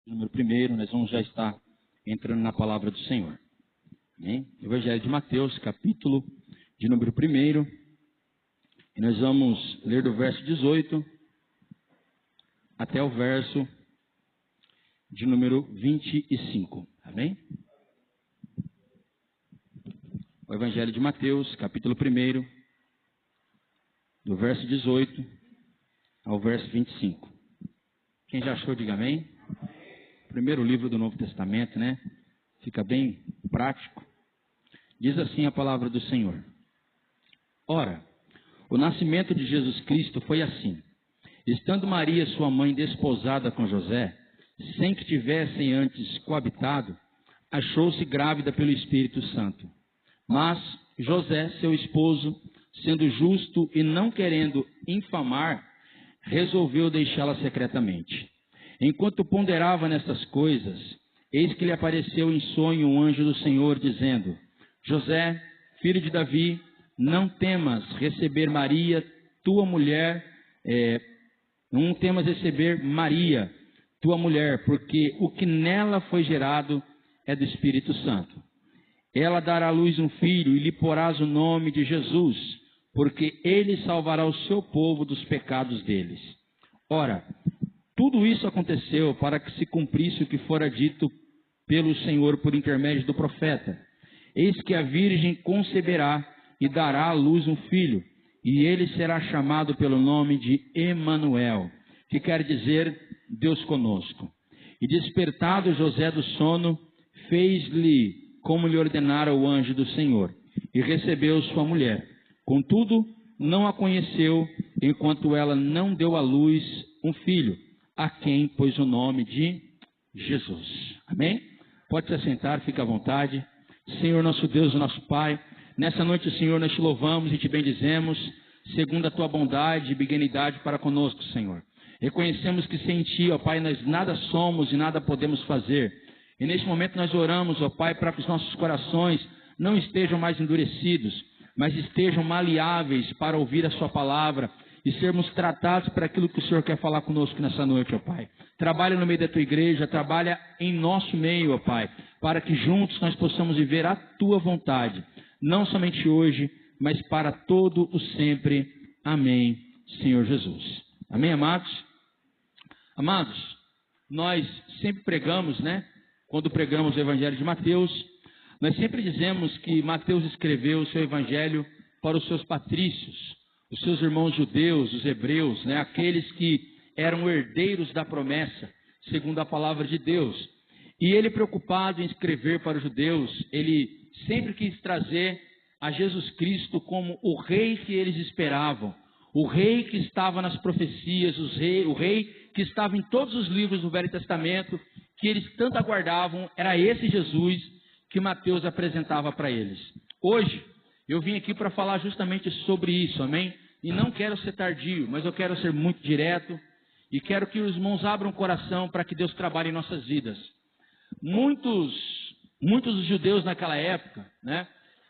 Número 1, nós vamos já estar entrando na palavra do Senhor. Amém? Evangelho de Mateus, capítulo de número 1. E nós vamos ler do verso 18 até o verso de número 25. Amém? O Evangelho de Mateus, capítulo 1, do verso 18 ao verso 25. Quem já achou, diga amém. Primeiro livro do Novo Testamento, né? Fica bem prático. Diz assim a palavra do Senhor. Ora, o nascimento de Jesus Cristo foi assim. Estando Maria, sua mãe, desposada com José, sem que tivessem antes coabitado, achou-se grávida pelo Espírito Santo. Mas José, seu esposo, sendo justo e não querendo infamar, resolveu deixá-la secretamente. Enquanto ponderava nestas coisas, eis que lhe apareceu em sonho um anjo do Senhor, dizendo: José, filho de Davi, não temas receber Maria, tua mulher, tua mulher, porque o que nela foi gerado é do Espírito Santo. Ela dará à luz um filho, e lhe porás o nome de Jesus, porque ele salvará o seu povo dos pecados deles. Ora, tudo isso aconteceu para que se cumprisse o que fora dito pelo Senhor por intermédio do profeta. Eis que a virgem conceberá e dará à luz um filho, e ele será chamado pelo nome de Emanuel, que quer dizer Deus conosco. E despertado José do sono, fez-lhe como lhe ordenara o anjo do Senhor, e recebeu sua mulher. Contudo, não a conheceu, enquanto ela não deu à luz um filho, a quem pôs o nome de Jesus. Amém? Pode se assentar, fica à vontade. Senhor nosso Deus, nosso Pai, nessa noite, Senhor, nós te louvamos e te bendizemos, segundo a tua bondade e benignidade para conosco, Senhor. Reconhecemos que sem ti, ó Pai, nós nada somos e nada podemos fazer. E neste momento nós oramos, ó Pai, para que os nossos corações não estejam mais endurecidos, mas estejam maleáveis para ouvir a sua palavra e sermos tratados para aquilo que o Senhor quer falar conosco nessa noite, ó Pai. Trabalha no meio da tua igreja, trabalha em nosso meio, ó Pai, para que juntos nós possamos viver a tua vontade, não somente hoje, mas para todo o sempre. Amém, Senhor Jesus. Amém, amados? Amados, nós sempre pregamos, né? Quando pregamos o Evangelho de Mateus, nós sempre dizemos que Mateus escreveu o seu Evangelho para os seus patrícios, os seus irmãos judeus, os hebreus, né? Aqueles que eram herdeiros da promessa, segundo a palavra de Deus. E ele, preocupado em escrever para os judeus, ele sempre quis trazer a Jesus Cristo como o rei que eles esperavam, o rei que estava nas profecias, o rei que estava em todos os livros do Velho Testamento, que eles tanto aguardavam. Era esse Jesus que Mateus apresentava para eles. Hoje, eu vim aqui para falar justamente sobre isso, amém? E não quero ser tardio, mas eu quero ser muito direto e quero que os irmãos abram o coração para que Deus trabalhe em nossas vidas. Muitos dos judeus naquela época, né?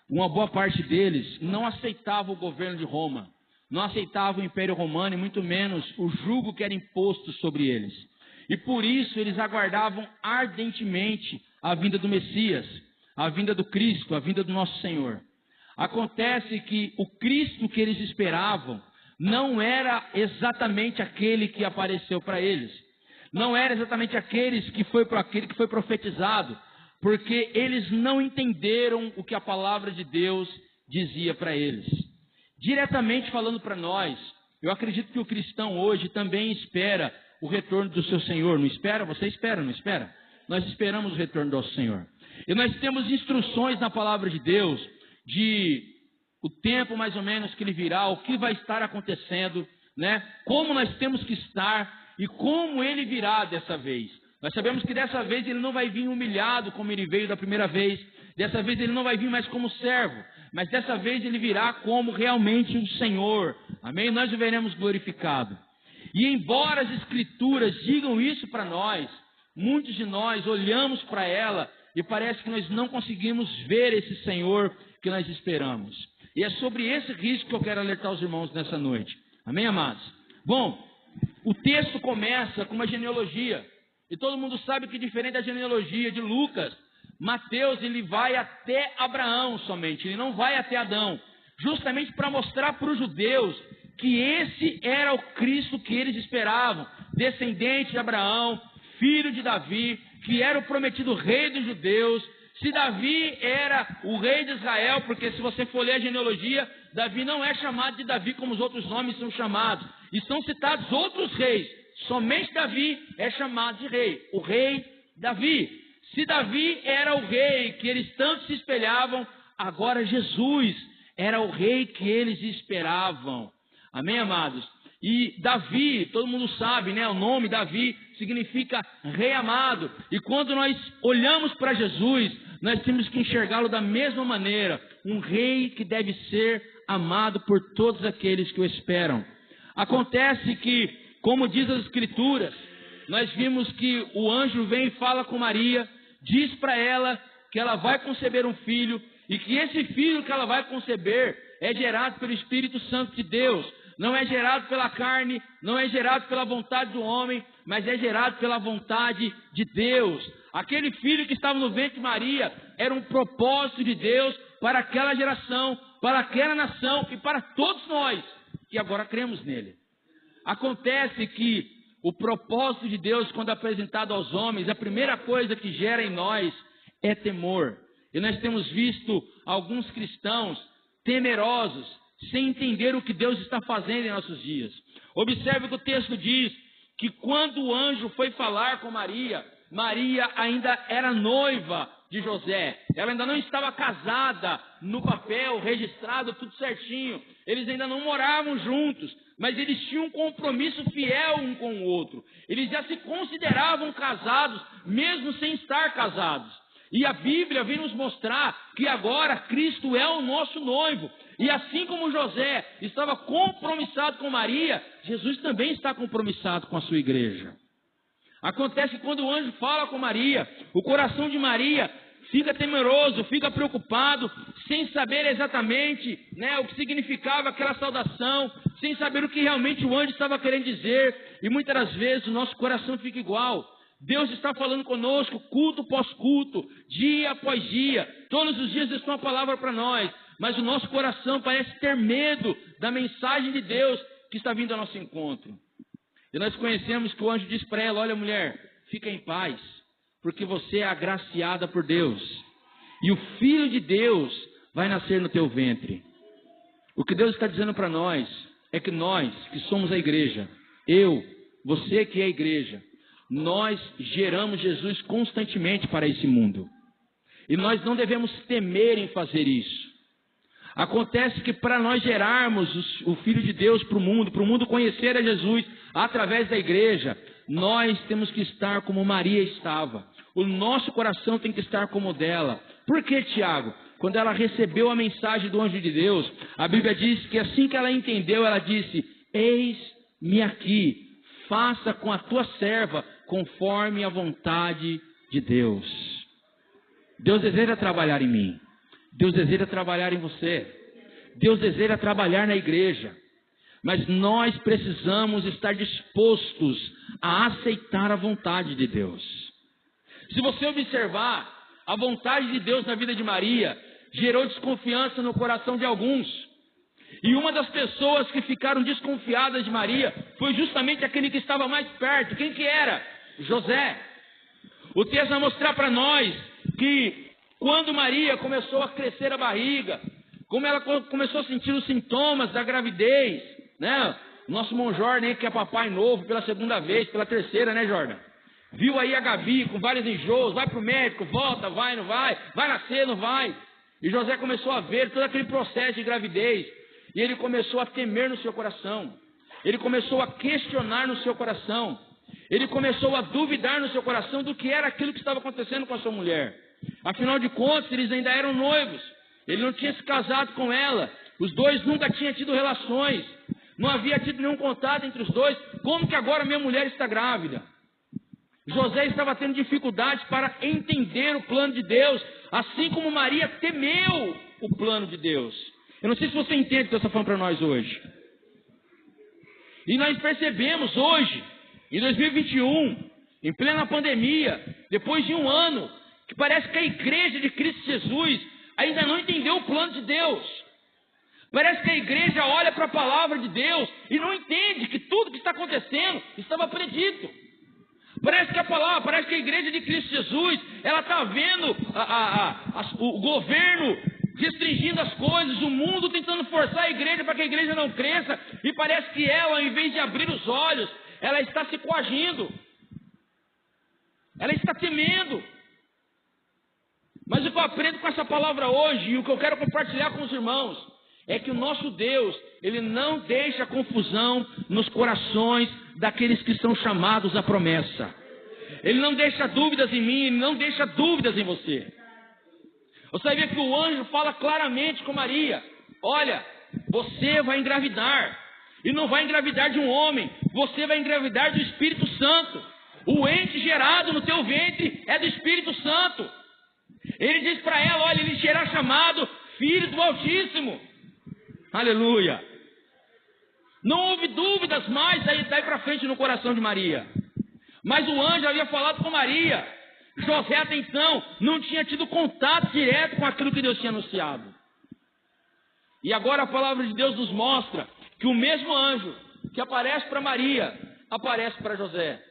Uma boa parte deles não aceitava o governo de Roma, não aceitava o Império Romano e muito menos o jugo que era imposto sobre eles. E por isso eles aguardavam ardentemente a vinda do Messias, a vinda do Cristo, a vinda do nosso Senhor. Acontece que o Cristo que eles esperavam não era exatamente aquele que apareceu para eles. Não era exatamente aquele que foi profetizado, porque eles não entenderam o que a palavra de Deus dizia para eles. Diretamente falando para nós, eu acredito que o cristão hoje também espera o retorno do seu Senhor. Não espera? Você espera, não espera? Nós esperamos o retorno do nosso Senhor. E nós temos instruções na palavra de Deus de o tempo mais ou menos que ele virá, o que vai estar acontecendo, né? Como nós temos que estar e como ele virá dessa vez. Nós sabemos que dessa vez ele não vai vir humilhado como ele veio da primeira vez. Dessa vez ele não vai vir mais como servo, mas dessa vez ele virá como realmente o Senhor. Amém? Nós o veremos glorificado. E embora as Escrituras digam isso para nós, muitos de nós olhamos para ela e parece que nós não conseguimos ver esse Senhor que nós esperamos. E é sobre esse risco que eu quero alertar os irmãos nessa noite. Amém, amados? Bom, o texto começa com uma genealogia. E todo mundo sabe que, diferente da genealogia de Lucas, Mateus ele vai até Abraão somente, ele não vai até Adão, justamente para mostrar para os judeus que esse era o Cristo que eles esperavam, descendente de Abraão, filho de Davi, que era o prometido rei dos judeus. Se Davi era o rei de Israel, porque se você for ler a genealogia, Davi não é chamado de Davi como os outros nomes são chamados, e são citados outros reis, somente Davi é chamado de rei, o rei Davi. Se Davi era o rei que eles tanto se espelhavam, agora Jesus era o rei que eles esperavam. Amém, amados? E Davi, todo mundo sabe, né? O nome Davi significa rei amado. E quando nós olhamos para Jesus, nós temos que enxergá-lo da mesma maneira. Um rei que deve ser amado por todos aqueles que o esperam. Acontece que, como diz as Escrituras, nós vimos que o anjo vem e fala com Maria, diz para ela que ela vai conceber um filho, e que esse filho que ela vai conceber é gerado pelo Espírito Santo de Deus. Não é gerado pela carne, não é gerado pela vontade do homem, mas é gerado pela vontade de Deus. Aquele filho que estava no ventre de Maria era um propósito de Deus para aquela geração, para aquela nação e para todos nós que agora cremos nele. Acontece que o propósito de Deus, quando apresentado aos homens, a primeira coisa que gera em nós é temor. E nós temos visto alguns cristãos temerosos, sem entender o que Deus está fazendo em nossos dias. Observe que o texto diz que quando o anjo foi falar com Maria, Maria ainda era noiva de José. Ela ainda não estava casada no papel, registrado, tudo certinho. Eles ainda não moravam juntos, mas eles tinham um compromisso fiel um com o outro. Eles já se consideravam casados, mesmo sem estar casados. E a Bíblia vem nos mostrar que agora Cristo é o nosso noivo. E assim como José estava compromissado com Maria, Jesus também está compromissado com a sua igreja. Acontece que quando o anjo fala com Maria, o coração de Maria fica temeroso, fica preocupado, sem saber exatamente, o que significava aquela saudação, sem saber o que realmente o anjo estava querendo dizer. E muitas das vezes o nosso coração fica igual. Deus está falando conosco, culto após culto, dia após dia. Todos os dias está uma palavra para nós. Mas o nosso coração parece ter medo da mensagem de Deus que está vindo ao nosso encontro. E nós conhecemos que o anjo diz para ela: olha, mulher, fica em paz, porque você é agraciada por Deus. E o Filho de Deus vai nascer no teu ventre. O que Deus está dizendo para nós é que nós, que somos a igreja, você que é a igreja, nós geramos Jesus constantemente para esse mundo. E nós não devemos temer em fazer isso. Acontece que para nós gerarmos o Filho de Deus para o mundo conhecer a Jesus através da igreja, nós temos que estar como Maria estava. O nosso coração tem que estar como o dela. Por que, Tiago? Quando ela recebeu a mensagem do anjo de Deus, a Bíblia diz que assim que ela entendeu, ela disse: eis-me aqui, faça com a tua serva conforme a vontade de Deus. Deus deseja trabalhar em mim. Deus deseja trabalhar em você. Deus deseja trabalhar na igreja. Mas nós precisamos estar dispostos a aceitar a vontade de Deus. Se você observar, a vontade de Deus na vida de Maria gerou desconfiança no coração de alguns. E uma das pessoas que ficaram desconfiadas de Maria foi justamente aquele que estava mais perto. Quem que era? José. O texto vai mostrar para nós que quando Maria começou a crescer a barriga, como ela começou a sentir os sintomas da gravidez, o nosso irmão Jordan, que é papai novo pela segunda vez, pela terceira, Jordan? Viu aí a Gabi com vários enjoos, vai para o médico, volta, vai, não vai, vai nascer, não vai. E José começou a ver todo aquele processo de gravidez, e ele começou a temer no seu coração, ele começou a questionar no seu coração, ele começou a duvidar no seu coração do que era aquilo que estava acontecendo com a sua mulher. Afinal de contas, eles ainda eram noivos, ele não tinha se casado com ela, os dois nunca tinham tido relações, não havia tido nenhum contato entre os dois. Como que agora minha mulher está grávida? José estava tendo dificuldade para entender o plano de Deus, assim como Maria temeu o plano de Deus. Eu não sei se você entende o que Deus está falando para nós hoje. E nós percebemos hoje, em 2021, Em plena pandemia, depois de um ano, que parece que a igreja de Cristo Jesus ainda não entendeu o plano de Deus. Parece que a igreja olha para a palavra de Deus e não entende que tudo que está acontecendo estava predito. Parece que a igreja de Cristo Jesus, ela está vendo o governo restringindo as coisas, o mundo tentando forçar a igreja para que a igreja não cresça, e parece que ela, ao invés de abrir os olhos, ela está se coagindo, ela está temendo. Mas o que eu aprendo com essa palavra hoje, e o que eu quero compartilhar com os irmãos, é que o nosso Deus, Ele não deixa confusão nos corações daqueles que são chamados à promessa. Ele não deixa dúvidas em mim, Ele não deixa dúvidas em você. Você vai ver que o anjo fala claramente com Maria: olha, você vai engravidar, e não vai engravidar de um homem, você vai engravidar do Espírito Santo. O ente gerado no teu ventre é do Espírito Santo. Ele diz para ela: olha, ele será chamado Filho do Altíssimo. Aleluia. Não houve dúvidas mais daí para frente no coração de Maria. Mas o anjo havia falado com Maria. José até então não tinha tido contato direto com aquilo que Deus tinha anunciado. E agora a palavra de Deus nos mostra que o mesmo anjo que aparece para Maria, aparece para José.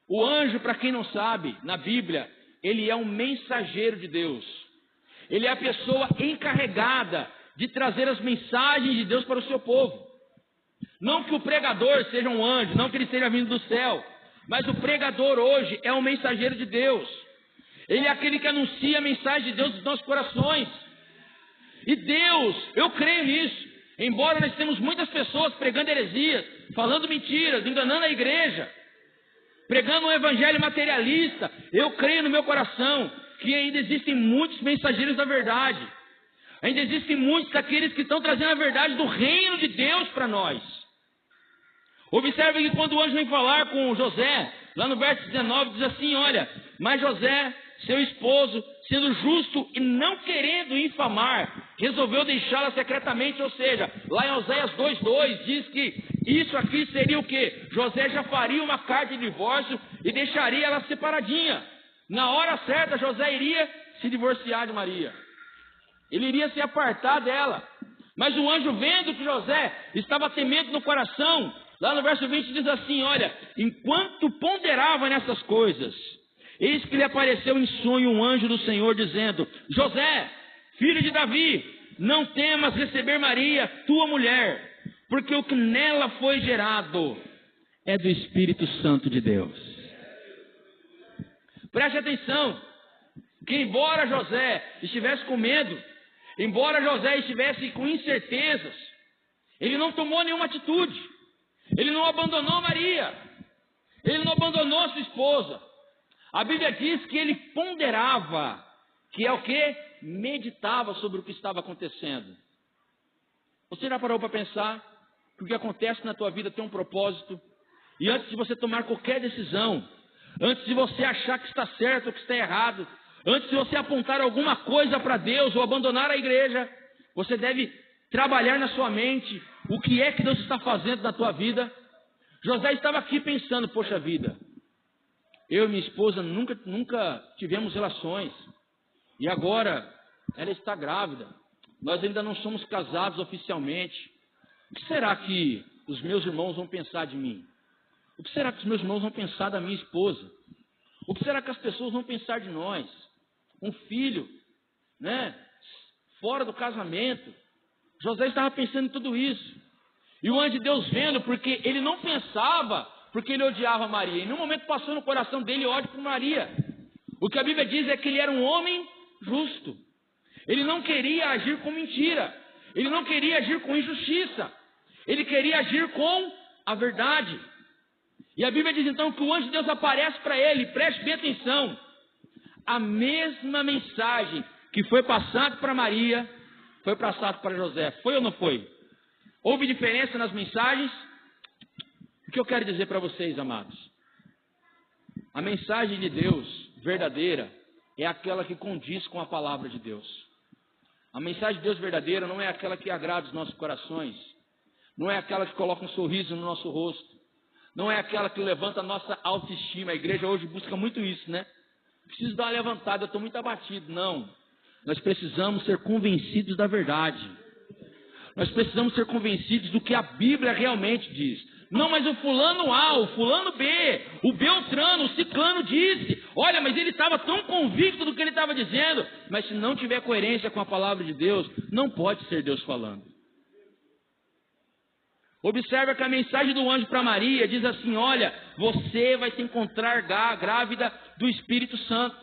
O anjo, para quem não sabe, na Bíblia, ele é um mensageiro de Deus. Ele é a pessoa encarregada de trazer as mensagens de Deus para o seu povo. Não que o pregador seja um anjo, não que ele esteja vindo do céu, mas o pregador hoje é um mensageiro de Deus. Ele é aquele que anuncia a mensagem de Deus nos nossos corações. E Deus, eu creio nisso, embora nós temos muitas pessoas pregando heresias, falando mentiras, enganando a igreja, pregando um evangelho materialista, eu creio no meu coração que ainda existem muitos mensageiros da verdade. Ainda existem muitos daqueles que estão trazendo a verdade do reino de Deus para nós. Observe que quando o anjo vem falar com José, lá no verso 19, diz assim: olha, mas José, seu esposo, sendo justo e não querendo infamar, resolveu deixá-la secretamente. Ou seja, lá em Oséias 2:2 diz que isso aqui seria o quê? José já faria uma carta de divórcio e deixaria ela separadinha. Na hora certa, José iria se divorciar de Maria. Ele iria se apartar dela. Mas o anjo, vendo que José estava temendo no coração, lá no verso 20 diz assim: olha, enquanto ponderava nessas coisas, eis que lhe apareceu em sonho um anjo do Senhor, dizendo: José, filho de Davi, não temas receber Maria, tua mulher, porque o que nela foi gerado é do Espírito Santo de Deus. Preste atenção, que embora José estivesse com medo, embora José estivesse com incertezas, ele não tomou nenhuma atitude. Ele não abandonou Maria, ele não abandonou sua esposa. A Bíblia diz que ele ponderava, que é o que? Meditava sobre o que estava acontecendo. Você já parou para pensar que o que acontece na tua vida tem um propósito? E antes de você tomar qualquer decisão, antes de você achar que está certo ou que está errado, antes de você apontar alguma coisa para Deus ou abandonar a igreja, você deve trabalhar na sua mente o que é que Deus está fazendo na tua vida. José estava aqui pensando: poxa vida, eu e minha esposa nunca tivemos relações, e agora ela está grávida, nós ainda não somos casados oficialmente. O que será que os meus irmãos vão pensar de mim? O que será que os meus irmãos vão pensar da minha esposa? O que será que as pessoas vão pensar de nós? Um filho, né, fora do casamento. José estava pensando em tudo isso. E o anjo de Deus vendo, porque ele não pensava, porque ele odiava Maria. Em nenhum momento passou no coração dele ódio por Maria. O que a Bíblia diz é que ele era um homem justo. Ele não queria agir com mentira. Ele não queria agir com injustiça. Ele queria agir com a verdade. E a Bíblia diz então que o anjo de Deus aparece para ele. Preste bem atenção. A mesma mensagem que foi passada para Maria foi passado para José. Foi ou não foi? Houve diferença nas mensagens? O que eu quero dizer para vocês, amados? A mensagem de Deus verdadeira é aquela que condiz com a palavra de Deus. A mensagem de Deus verdadeira não é aquela que agrada os nossos corações, não é aquela que coloca um sorriso no nosso rosto, não é aquela que levanta a nossa autoestima. A igreja hoje busca muito isso, né? Preciso dar uma levantada, eu estou muito abatido. Não. Nós precisamos ser convencidos da verdade. Nós precisamos ser convencidos do que a Bíblia realmente diz. Não, mas o fulano A, o fulano B, o Beltrano, o Ciclano disse. Olha, mas ele estava tão convicto do que ele estava dizendo. Mas se não tiver coerência com a palavra de Deus, não pode ser Deus falando. Observa que a mensagem do anjo para Maria diz assim: olha, você vai se encontrar grávida do Espírito Santo.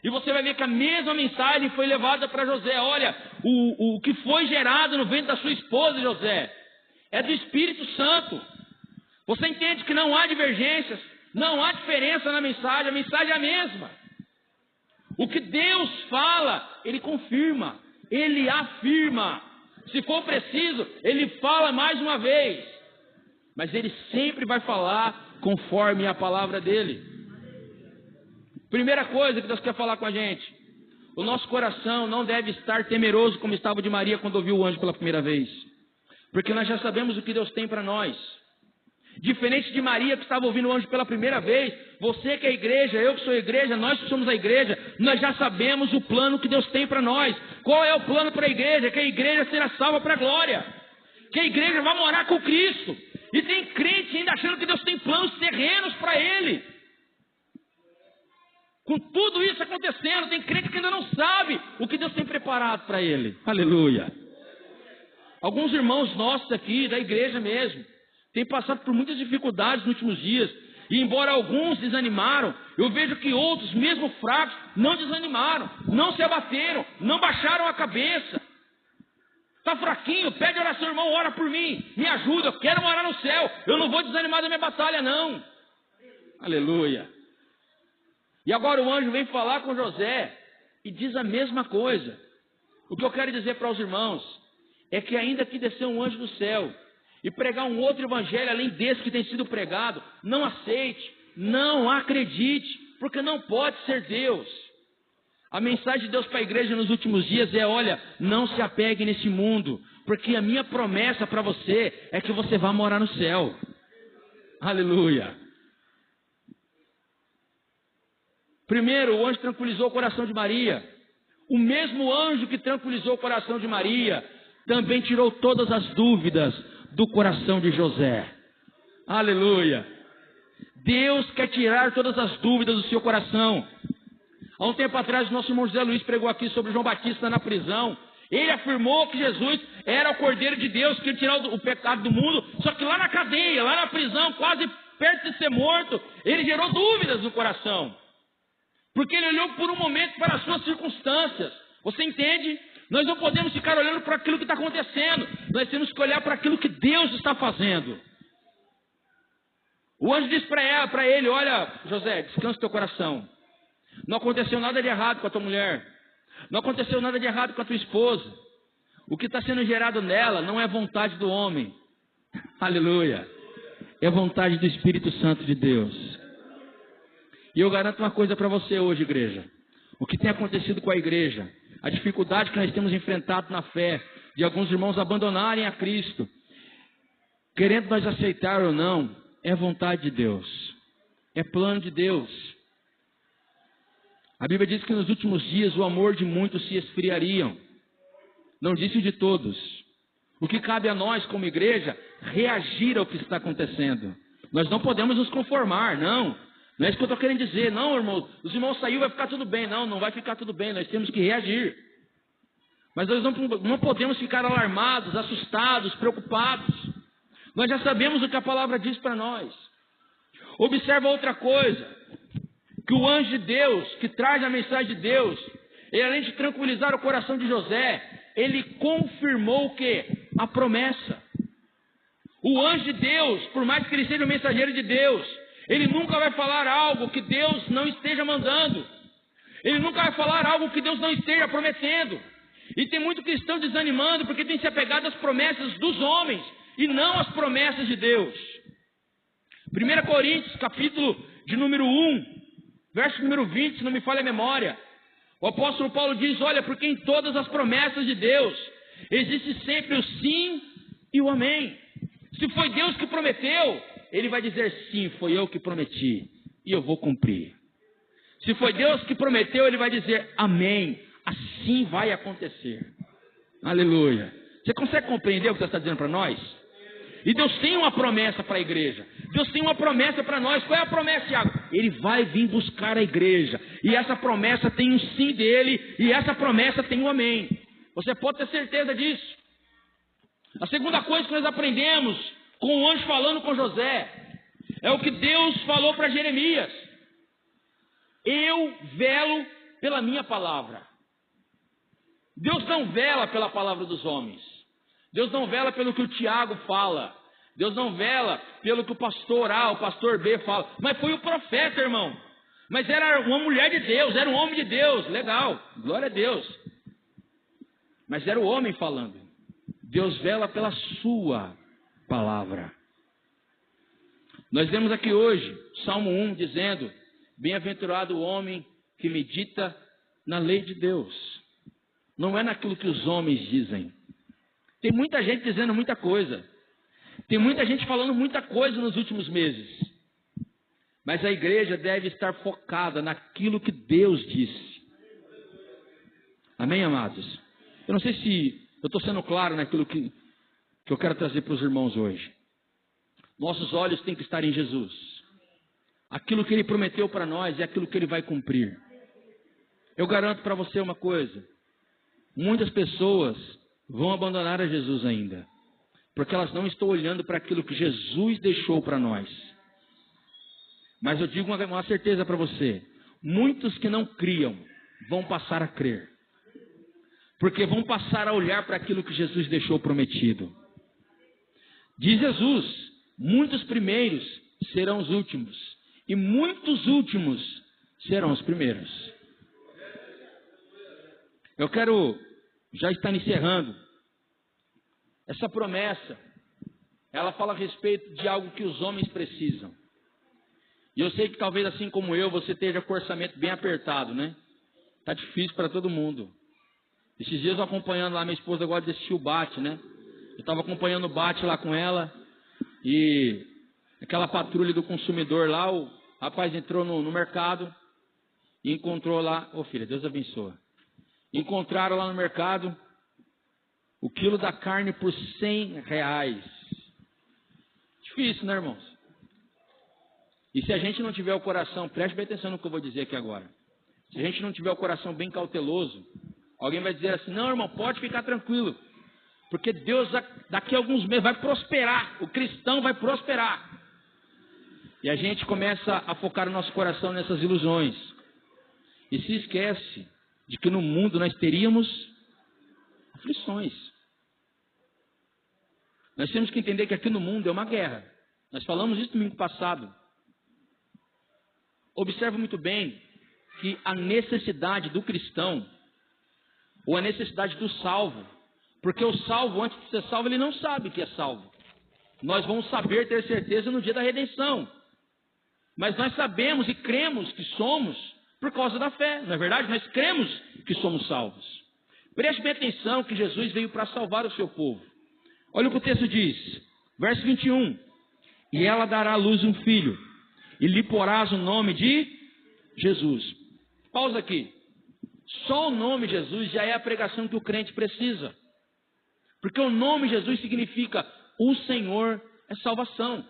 E você vai ver que a mesma mensagem foi levada para José. Olha, o que foi gerado no ventre da sua esposa, José, é do Espírito Santo. Você entende que não há divergências, não há diferença na mensagem, a mensagem é a mesma. O que Deus fala, Ele confirma, Ele afirma. Se for preciso, Ele fala mais uma vez. Mas Ele sempre vai falar conforme a palavra dEle. Primeira coisa que Deus quer falar com a gente: o nosso coração não deve estar temeroso como estava o de Maria quando ouviu o anjo pela primeira vez. Porque nós já sabemos o que Deus tem para nós. Diferente de Maria que estava ouvindo o anjo pela primeira vez, você que é a igreja, eu que sou a igreja, nós que somos a igreja, nós já sabemos o plano que Deus tem para nós. Qual é o plano para a igreja? Que a igreja será salva para a glória. Que a igreja vai morar com Cristo. E tem crente ainda achando que Deus tem planos terrenos para ele. Com tudo isso acontecendo, tem crente que ainda não sabe o que Deus tem preparado para ele. Aleluia. Alguns irmãos nossos aqui, da igreja mesmo, têm passado por muitas dificuldades nos últimos dias. E embora alguns desanimaram, eu vejo que outros, mesmo fracos, não desanimaram, não se abateram, não baixaram a cabeça. Está fraquinho, pede oração, irmão, ora por mim, me ajuda, eu quero morar no céu, eu não vou desanimar da minha batalha, não. Aleluia. E agora o anjo vem falar com José e diz a mesma coisa. O que eu quero dizer para os irmãos é que ainda que descer um anjo do céu e pregar um outro evangelho além desse que tem sido pregado, não aceite, não acredite, porque não pode ser Deus. A mensagem de Deus para a igreja nos últimos dias é: olha, não se apegue nesse mundo, porque a minha promessa para você é que você vai morar no céu. Aleluia. Primeiro, o anjo tranquilizou o coração de Maria. O mesmo anjo que tranquilizou o coração de Maria também tirou todas as dúvidas do coração de José. Aleluia. Deus quer tirar todas as dúvidas do seu coração. Há um tempo atrás, o nosso irmão José Luiz pregou aqui sobre João Batista na prisão. Ele afirmou que Jesus era o Cordeiro de Deus, que ia tirar o pecado do mundo. Só que lá na cadeia, lá na prisão, quase perto de ser morto, ele gerou dúvidas no coração. Porque ele olhou por um momento para as suas circunstâncias. Você entende? Nós não podemos ficar olhando para aquilo que está acontecendo. Nós temos que olhar para aquilo que Deus está fazendo. O anjo disse para ele: olha, José, descansa teu coração. Não aconteceu nada de errado com a tua mulher. Não aconteceu nada de errado com a tua esposa. O que está sendo gerado nela não é vontade do homem. Aleluia. É vontade do Espírito Santo de Deus. E eu garanto uma coisa para você hoje, igreja. O que tem acontecido com a igreja, a dificuldade que nós temos enfrentado na fé, de alguns irmãos abandonarem a Cristo, querendo nós aceitar ou não, é vontade de Deus. É plano de Deus. A Bíblia diz que nos últimos dias o amor de muitos se esfriariam. Não disse de todos. O que cabe a nós como igreja, reagir ao que está acontecendo. Nós não podemos nos conformar, não. Não é isso que eu estou querendo dizer. Não, irmão, os irmãos saíram, vai ficar tudo bem. Não, não vai ficar tudo bem. Nós temos que reagir. Mas nós não podemos ficar alarmados, assustados, preocupados. Nós já sabemos o que a palavra diz para nós. Observa outra coisa. Que o anjo de Deus, que traz a mensagem de Deus, ele, além de tranquilizar o coração de José, ele confirmou o quê? A promessa. O anjo de Deus, por mais que ele seja o mensageiro de Deus, ele nunca vai falar algo que Deus não esteja mandando. Ele nunca vai falar algo que Deus não esteja prometendo. E tem muito cristão desanimando porque tem se apegado às promessas dos homens e não às promessas de Deus. 1 Coríntios, capítulo de número 1, verso número 20, se não me falha a memória. O apóstolo Paulo diz: olha, porque em todas as promessas de Deus existe sempre o sim e o amém. Se foi Deus que prometeu, ele vai dizer sim, foi eu que prometi e eu vou cumprir. Se foi Deus que prometeu, ele vai dizer amém, assim vai acontecer. Aleluia. Você consegue compreender o que Deus está dizendo para nós? E Deus tem uma promessa para a igreja. Deus tem uma promessa para nós. Qual é a promessa, Tiago? Ele vai vir buscar a igreja. E essa promessa tem um sim dele. E essa promessa tem um amém. Você pode ter certeza disso. A segunda coisa que nós aprendemos com o anjo falando com José é o que Deus falou para Jeremias. Eu velo pela minha palavra. Deus não vela pela palavra dos homens. Deus não vela pelo que o Tiago fala. Deus não vela pelo que o pastor A, o pastor B fala. Mas foi o profeta, irmão. Mas era uma mulher de Deus, era um homem de Deus. Legal, glória a Deus. Mas era o homem falando. Deus vela pela sua palavra. Nós vemos aqui hoje, Salmo 1, dizendo: bem-aventurado o homem que medita na lei de Deus. Não é naquilo que os homens dizem. Tem muita gente dizendo muita coisa. Tem muita gente falando muita coisa nos últimos meses. Mas a igreja deve estar focada naquilo que Deus disse. Amém, amados? Eu não sei se eu estou sendo claro naquilo que eu quero trazer para os irmãos hoje. Nossos olhos têm que estar em Jesus. Aquilo que Ele prometeu para nós é aquilo que Ele vai cumprir. Eu garanto para você uma coisa. Muitas pessoas vão abandonar a Jesus ainda, porque elas não estão olhando para aquilo que Jesus deixou para nós. Mas eu digo uma certeza para você: muitos que não criam vão passar a crer, porque vão passar a olhar para aquilo que Jesus deixou prometido. Diz Jesus: muitos primeiros serão os últimos, e muitos últimos serão os primeiros. Eu quero já estar encerrando. Essa promessa, ela fala a respeito de algo que os homens precisam. E eu sei que talvez assim como eu, você esteja com o orçamento bem apertado, né? Está difícil para todo mundo. Esses dias eu acompanhando lá, minha esposa gosta de assistir o Bate, né? Eu estava acompanhando o Bate lá com ela. E aquela patrulha do consumidor lá, o rapaz entrou no mercado e encontrou lá... Ô filha, Deus abençoe. Encontraram lá no mercado o quilo da carne por R$100. Difícil, né, irmãos? E se a gente não tiver o coração, preste bem atenção no que eu vou dizer aqui agora. Se a gente não tiver o coração bem cauteloso, alguém vai dizer assim: não, irmão, pode ficar tranquilo, porque Deus daqui a alguns meses vai prosperar, o cristão vai prosperar. E a gente começa a focar o nosso coração nessas ilusões. E se esquece de que no mundo nós teríamos aflições. Nós temos que entender que aqui no mundo é uma guerra. Nós falamos isso domingo passado. Observe muito bem que a necessidade do cristão, ou a necessidade do salvo, porque o salvo, antes de ser salvo, ele não sabe que é salvo. Nós vamos saber, ter certeza no dia da redenção. Mas nós sabemos e cremos que somos por causa da fé, não é verdade? Nós cremos que somos salvos. Preste bem atenção que Jesus veio para salvar o seu povo. Olha o que o texto diz, verso 21. E ela dará à luz um filho, e lhe porás o nome de Jesus. Pausa aqui. Só o nome Jesus já é a pregação que o crente precisa. Porque o nome Jesus significa o Senhor é salvação.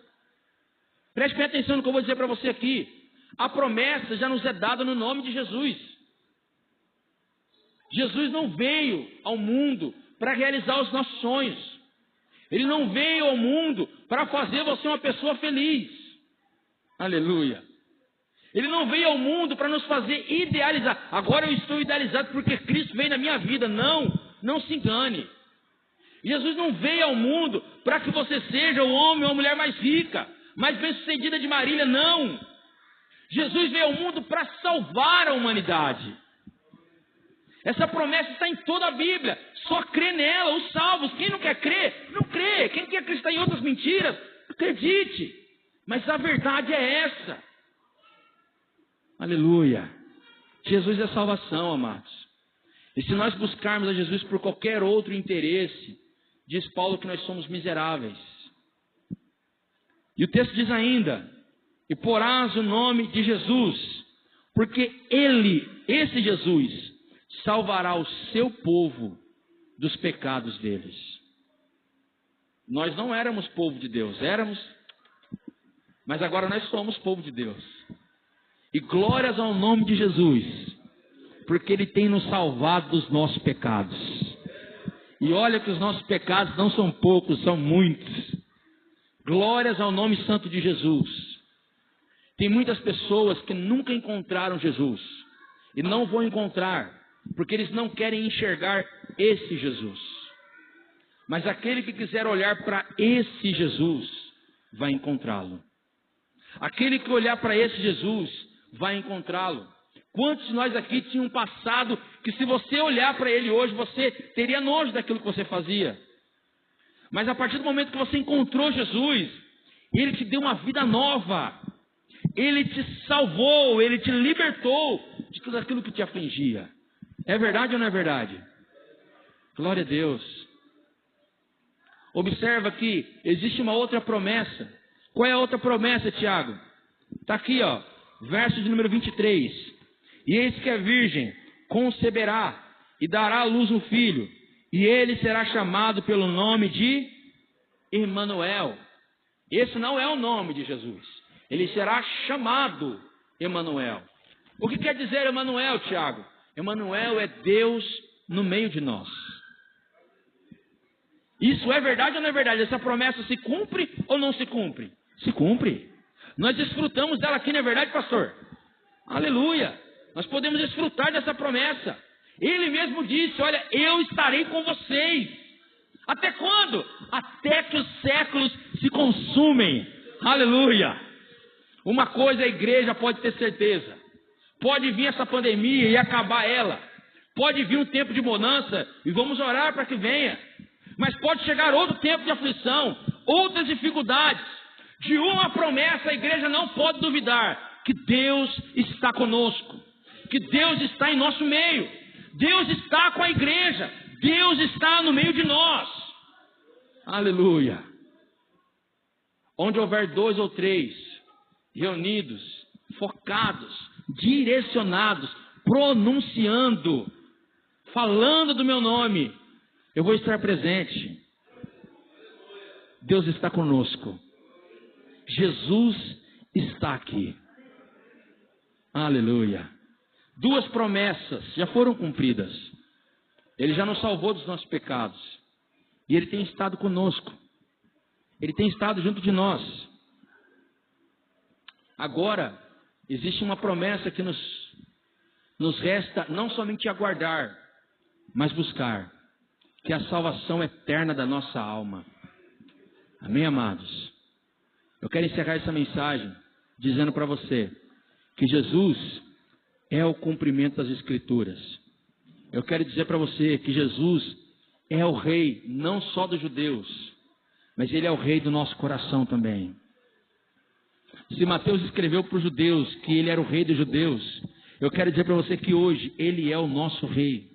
Preste bem atenção no que eu vou dizer para você aqui. A promessa já nos é dada no nome de Jesus. Jesus não veio ao mundo para realizar os nossos sonhos. Ele não veio ao mundo para fazer você uma pessoa feliz. Aleluia. Ele não veio ao mundo para nos fazer idealizar. Agora eu estou idealizado porque Cristo veio na minha vida. Não se engane. Jesus não veio ao mundo para que você seja o homem ou a mulher mais rica, mais bem-sucedida de Marília. Não. Jesus veio ao mundo para salvar a humanidade. Essa promessa está em toda a Bíblia. Só crê nela, os salvos. Quem não quer crer, não crê. Quem quer acreditar em outras mentiras, acredite. Mas a verdade é essa. Aleluia. Jesus é salvação, amados. E se nós buscarmos a Jesus por qualquer outro interesse, diz Paulo que nós somos miseráveis. E o texto diz ainda: e porás o nome de Jesus, porque ele, esse Jesus, salvará o seu povo dos pecados deles. Nós não éramos povo de Deus, éramos, mas agora nós somos povo de Deus. E glórias ao nome de Jesus, porque Ele tem nos salvado dos nossos pecados. E olha que os nossos pecados não são poucos, são muitos. Glórias ao nome santo de Jesus. Tem muitas pessoas que nunca encontraram Jesus e não vão encontrar, porque eles não querem enxergar esse Jesus. Mas aquele que quiser olhar para esse Jesus, vai encontrá-lo. Aquele que olhar para esse Jesus, vai encontrá-lo. Quantos de nós aqui tinham um passado que, se você olhar para ele hoje, você teria nojo daquilo que você fazia? Mas a partir do momento que você encontrou Jesus, Ele te deu uma vida nova. Ele te salvou, Ele te libertou de tudo aquilo que te afligia. É verdade ou não é verdade? Glória a Deus. Observa que existe uma outra promessa. Qual é a outra promessa, Tiago? Está aqui, ó, verso de número 23. E eis que a virgem conceberá e dará à luz um filho, e ele será chamado pelo nome de Emanuel. Esse não é o nome de Jesus. Ele será chamado Emanuel. O que quer dizer Emanuel, Tiago? Emanuel é Deus no meio de nós. Isso é verdade ou não é verdade? Essa promessa se cumpre ou não se cumpre? Se cumpre. Nós desfrutamos dela aqui, não é verdade, pastor? Aleluia. Nós podemos desfrutar dessa promessa. Ele mesmo disse: olha, eu estarei com vocês. Até quando? Até que os séculos se consumem. Aleluia. Uma coisa a igreja pode ter certeza: pode vir essa pandemia e acabar ela. Pode vir um tempo de bonança e vamos orar para que venha. Mas pode chegar outro tempo de aflição, outras dificuldades. De uma promessa a igreja não pode duvidar: que Deus está conosco, que Deus está em nosso meio, Deus está com a igreja, Deus está no meio de nós. Aleluia. Onde houver 2 ou 3 reunidos, focados, direcionados, pronunciando, falando do meu nome, eu vou estar presente. Deus está conosco. Jesus está aqui. Aleluia. 2 promessas já foram cumpridas. Ele já nos salvou dos nossos pecados. E Ele tem estado conosco. Ele tem estado junto de nós. Agora, existe uma promessa que nos resta não somente aguardar, mas buscar. Que é a salvação eterna da nossa alma. Amém, amados? Eu quero encerrar essa mensagem dizendo para você que Jesus é o cumprimento das Escrituras. Eu quero dizer para você que Jesus é o Rei, não só dos judeus, mas Ele é o Rei do nosso coração também. Se Mateus escreveu para os judeus que Ele era o Rei dos judeus, eu quero dizer para você que hoje Ele é o nosso Rei.